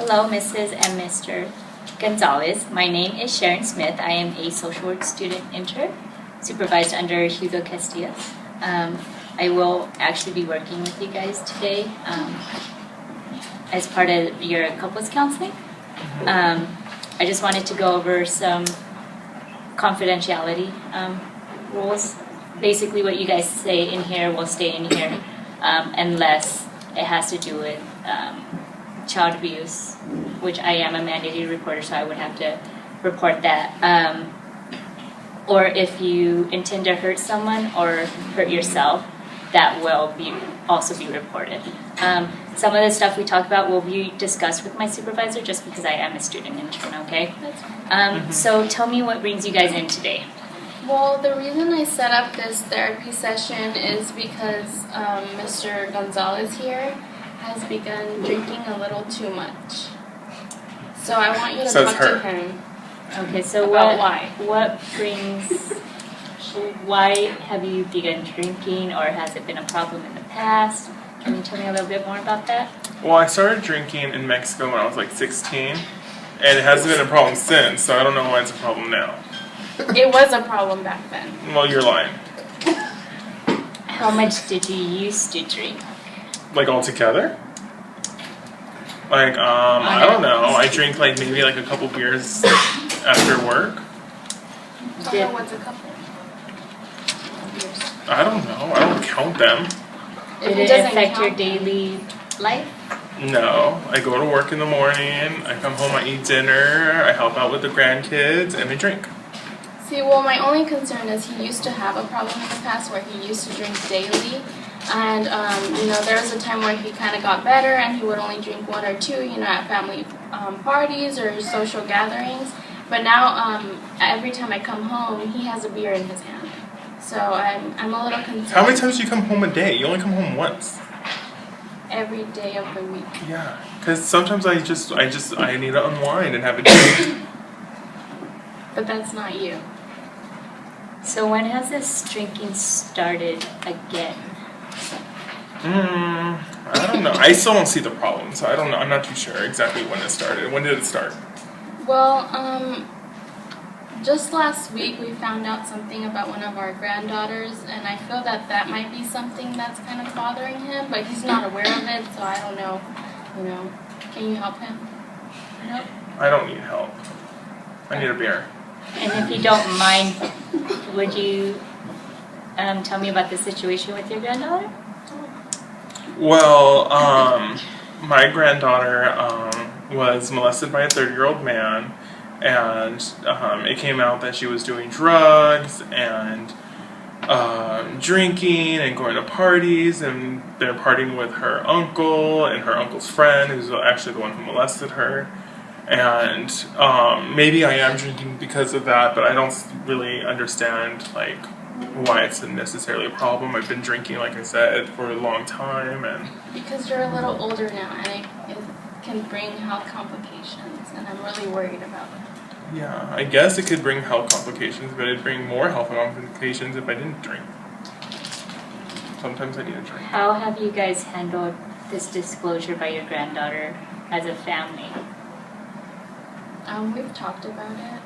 Hello, Mrs. and Mr. Gonzalez. My name is Sharon Smith. I am a social work student intern, supervised under Hugo Castillas. I will actually be working with you guys today as part of your couples counseling. I just wanted to go over some confidentiality rules. Basically, what you guys say in here will stay in here unless it has to do with child abuse, which I am a mandated reporter, so I would have to report that. Or if you intend to hurt someone or hurt yourself, that will also be reported. Some of the stuff we talked about will be discussed with my supervisor just because I am a student intern, okay? So tell me what brings you guys in today. Well, the reason I set up this therapy session is because Mr. Gonzalez here has begun drinking a little too much. So I want you to talk to him. Okay, so why have you begun drinking, or has it been a problem in the past? Can you tell me a little bit more about that? Well, I started drinking in Mexico when I was like 16, and it hasn't been a problem since, so I don't know why it's a problem now. It was a problem back then. Well, you're lying. How much did you used to drink? Like altogether? Like, I don't know. I drink like maybe like a couple beers after work. What's a couple? I don't know. I don't count them. Did it affect your daily life? No. I go to work in the morning, I come home, I eat dinner, I help out with the grandkids, and I drink. See, well, my only concern is he used to have a problem in the past where he used to drink daily. And, there was a time where he kind of got better and he would only drink one or two, at family parties or social gatherings. But now, every time I come home, he has a beer in his hand. So I'm a little concerned. How many times do you come home a day? You only come home once. Every day of the week. Yeah, because sometimes I need to unwind and have a drink. But that's not you. So when has this drinking started again? I don't know. I still don't see the problem, so I don't know. I'm not too sure exactly when it started. When did it start? Well, just last week we found out something about one of our granddaughters, and I feel that might be something that's kind of bothering him, but he's not aware of it, so I don't know. Can you help him? Nope. I don't need help. I need a beer. And if you don't mind, would you tell me about the situation with your granddaughter? Well, my granddaughter was molested by a 30-year-old man, and it came out that she was doing drugs and drinking and going to parties, and they're partying with her uncle and her uncle's friend, who's actually the one who molested her. And maybe I am drinking because of that, but I don't really understand why it's necessarily a problem. I've been drinking, like I said, for a long time, and because you're a little older now, and it can bring health complications, and I'm really worried about it. Yeah, I guess it could bring health complications, but it'd bring more health complications if I didn't drink. Sometimes I need a drink. How have you guys handled this disclosure by your granddaughter as a family? We've talked about it.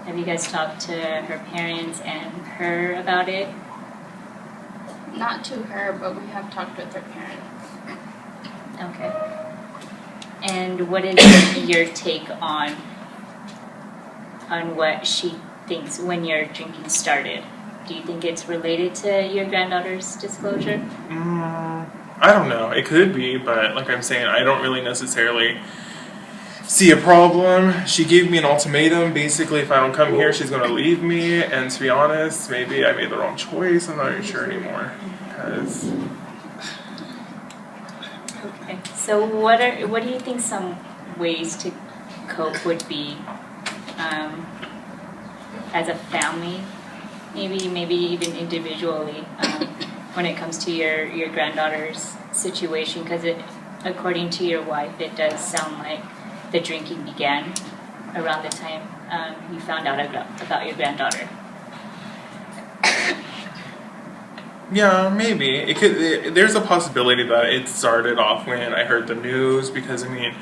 Have you guys talked to her parents and her about it? Not to her, but we have talked with her parents. Okay. And what is your take on what she thinks when your drinking started? Do you think it's related to your granddaughter's disclosure? I don't know. It could be, but like I'm saying, I don't really necessarily see a problem. She gave me an ultimatum. Basically, if I don't come here, she's going to leave me. And to be honest, maybe I made the wrong choice. I'm not even sure anymore. Okay. So what do you think some ways to cope would be as a family? Maybe even individually when it comes to your granddaughter's situation, because according to your wife, it does sound like the drinking began around the time you found out about your granddaughter. Yeah, maybe. It could. There's a possibility that it started off when I heard the news, because, I mean,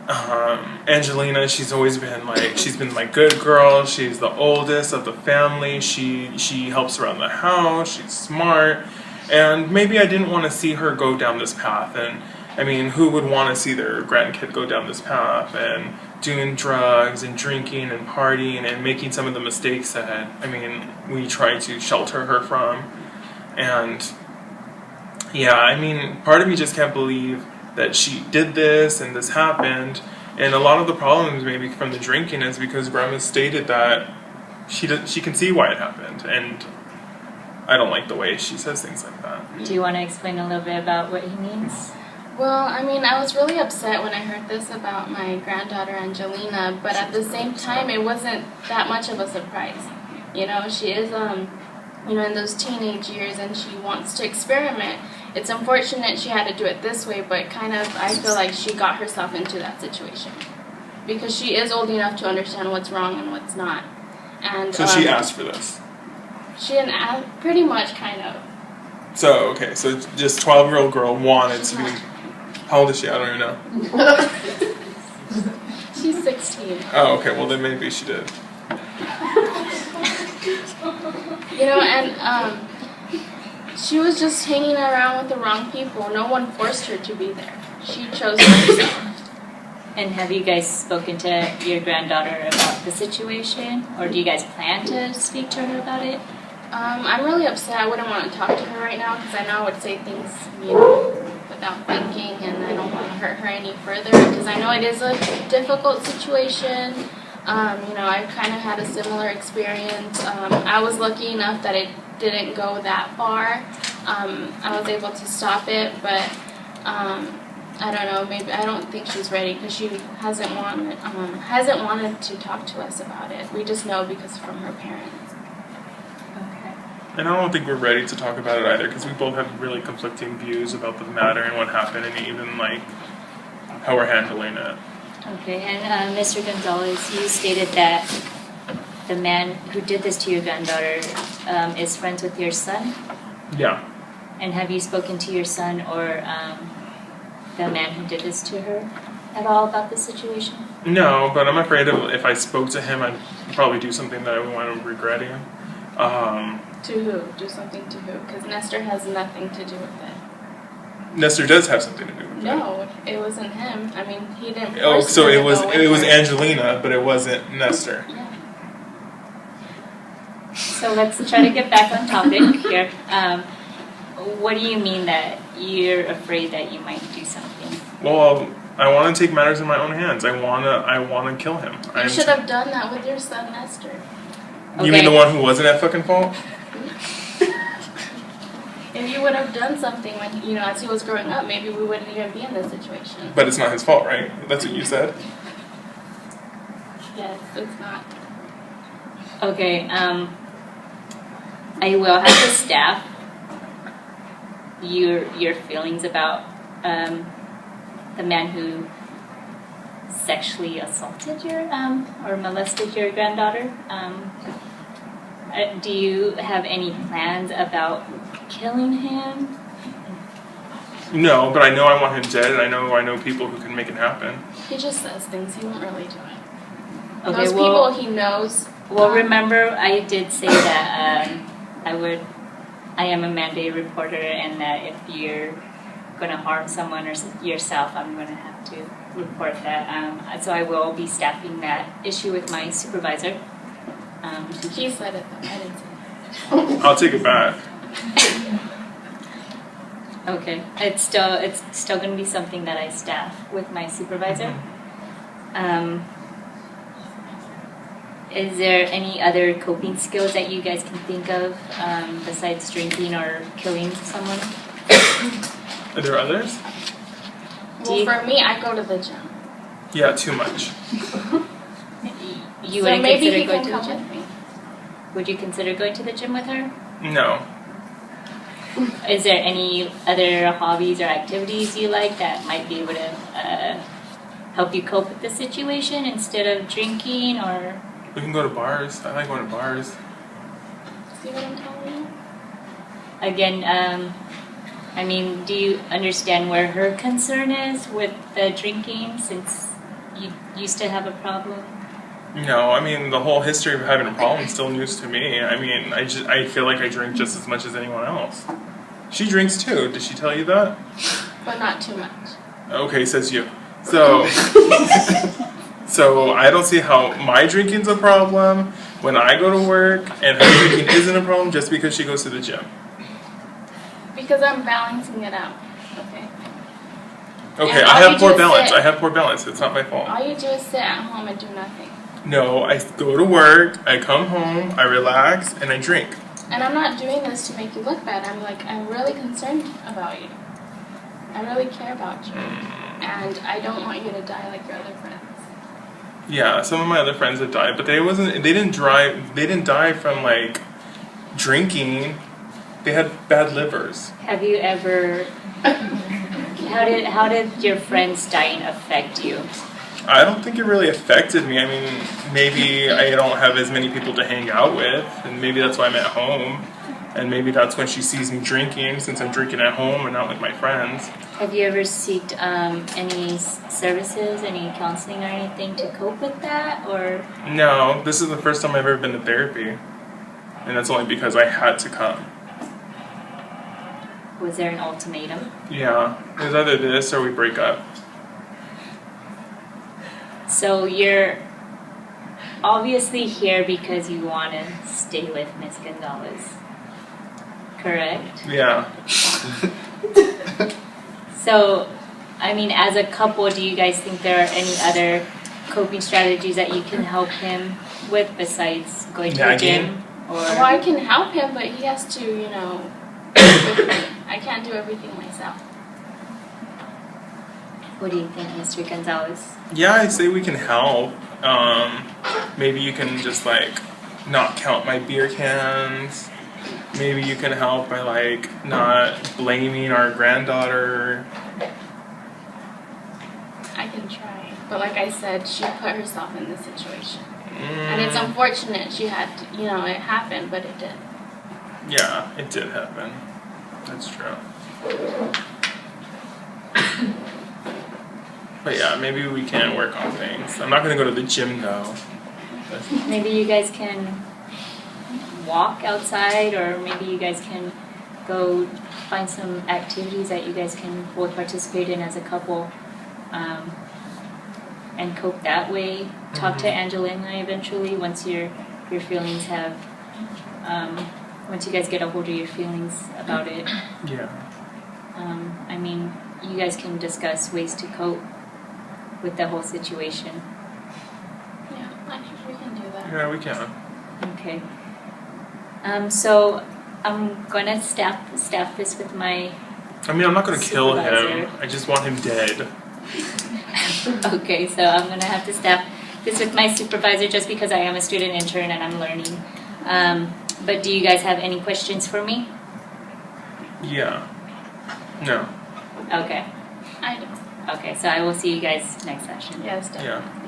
Angelina, she's always been she's been my good girl. She's the oldest of the family. She helps around the house. She's smart, and maybe I didn't want to see her go down this path. And I mean, who would want to see their grandkid go down this path and doing drugs and drinking and partying and making some of the mistakes that we tried to shelter her from. And yeah, I mean, part of me just can't believe that she did this and this happened. And a lot of the problems maybe from the drinking is because Grandma stated that she can see why it happened, and I don't like the way she says things like that. Do you want to explain a little bit about what he means? Well, I mean, I was really upset when I heard this about my granddaughter Angelina, but at the same time, it wasn't that much of a surprise. You know, she is, in those teenage years, and she wants to experiment. It's unfortunate she had to do it this way, but I feel like she got herself into that situation. Because she is old enough to understand what's wrong and what's not. And so she asked for this? She didn't ask, pretty much, kind of. So, okay, so this 12-year-old girl wanted to be... How old is she? I don't even know. She's 16. Oh, okay, well then maybe she did. She was just hanging around with the wrong people. No one forced her to be there. She chose it herself. And have you guys spoken to your granddaughter about the situation? Or do you guys plan to speak to her about it? I'm really upset. I wouldn't want to talk to her right now because I know I would say things, without thinking, and I don't want to hurt her any further because I know it is a difficult situation. I kind of had a similar experience. I was lucky enough that it didn't go that far. I was able to stop it, but I don't know. Maybe I don't think she's ready because she hasn't wanted to talk to us about it. We just know because from her parents. Okay. And I don't think we're ready to talk about it either because we both have really conflicting views about the matter and what happened, and even how we're handling it. Okay, and Mr. Gonzalez, you stated that the man who did this to your granddaughter is friends with your son? Yeah. And have you spoken to your son or the man who did this to her at all about this situation? No, but I'm afraid if I spoke to him, I'd probably do something that I would wind up regretting. To who? Do something to who? Because Nestor has nothing to do with it. Nestor does have something to do with it. No, it wasn't him. I mean, he didn't. Oh, so it was her. Angelina, but it wasn't Nestor. Yeah. So let's try to get back on topic here. What do you mean that you're afraid that you might do something? Well, I want to take matters in my own hands. I want to kill him. You should have done that with your son, Nestor. You mean the one who wasn't at fucking fault? If you would have done something when, as he was growing up, maybe we wouldn't even be in this situation. But it's not his fault, right? That's what you said? Yes, it's not. Okay, I will have the staff your feelings about the man who sexually assaulted or molested your granddaughter. Do you have any plans about killing him? No, but I know I want him dead, and I know people who can make it happen. He just says things. He won't really do it. Okay, Those people he knows. Well, remember I did say that I am a mandated reporter, and that if you're going to harm someone or yourself, I'm going to have to report that. So I will be staffing that issue with my supervisor. He said it though. I didn't say it. I'll take it back. Okay, it's still going to be something that I staff with my supervisor. Is there any other coping skills that you guys can think of besides drinking or killing someone? Are there others? Well, for me, I go to the gym. Yeah, too much. You so wouldn't maybe consider he going can to the come gym? with me. Would you consider going to the gym with her? No. Is there any other hobbies or activities you like that might be able to help you cope with the situation instead of drinking or? We can go to bars. I like going to bars. See what I'm telling you? Again, do you understand where her concern is with the drinking since you used to have a problem? No, I mean the whole history of having a problem is still news to me. I mean, I feel like I drink just as much as anyone else. She drinks too. Did she tell you that? But not too much. Okay, says you. So, so I don't see how my drinking's a problem when I go to work, and her drinking isn't a problem just because she goes to the gym. Because I'm balancing it out. Okay. Okay, And I all you have do poor is balance. sit. I have poor balance. It's not my fault. All you do is sit at home and do nothing. No, I go to work, I come home, I relax, and I drink. And I'm not doing this to make you look bad. I'm really concerned about you. I really care about you. And I don't want you to die like your other friends. Yeah, some of my other friends have died, but they didn't die from like drinking. They had bad livers. Have you ever? How did your friends dying affect you? I don't think it really affected me. I mean, maybe I don't have as many people to hang out with, and maybe that's why I'm at home. And maybe that's when she sees me drinking, since I'm drinking at home and not with my friends. Have you ever sought any services, any counseling or anything to cope with that, or? No, this is the first time I've ever been to therapy. And that's only because I had to come. Was there an ultimatum? Yeah, it was either this or we break up. So you're obviously here because you want to stay with Miss Gonzalez, correct? Yeah. So, I mean, as a couple, do you guys think there are any other coping strategies that you can help him with besides going to the gym? Or Well, I can help him, but he has to, work with me. I can't do everything myself. what do you think, Mr. Gonzalez? Yeah, I say we can help. Maybe you can just like not count my beer cans. Maybe you can help by like not blaming our granddaughter. I can try. But like I said, she put herself in this situation. And it's unfortunate she had to, it happened, but it did. Yeah, it did happen. That's true. But yeah, maybe we can work on things. I'm not gonna go to the gym though. Maybe you guys can walk outside, or maybe you guys can go find some activities that you guys can both participate in as a couple, and cope that way. Talk to Angelina eventually once your feelings have, once you guys get a hold of your feelings about it. Yeah. I mean, you guys can discuss ways to cope with the whole situation. Yeah, I think we can do that. Yeah, we can. Okay. So I'm gonna staff this with my. I mean, I'm not gonna kill him. Supervisor. I just want him dead. Okay, so I'm gonna have to staff this with my supervisor just because I am a student intern and I'm learning. But do you guys have any questions for me? Yeah. No. Okay. I don't. Okay, so I will see you guys next session. Yes, definitely. Yeah.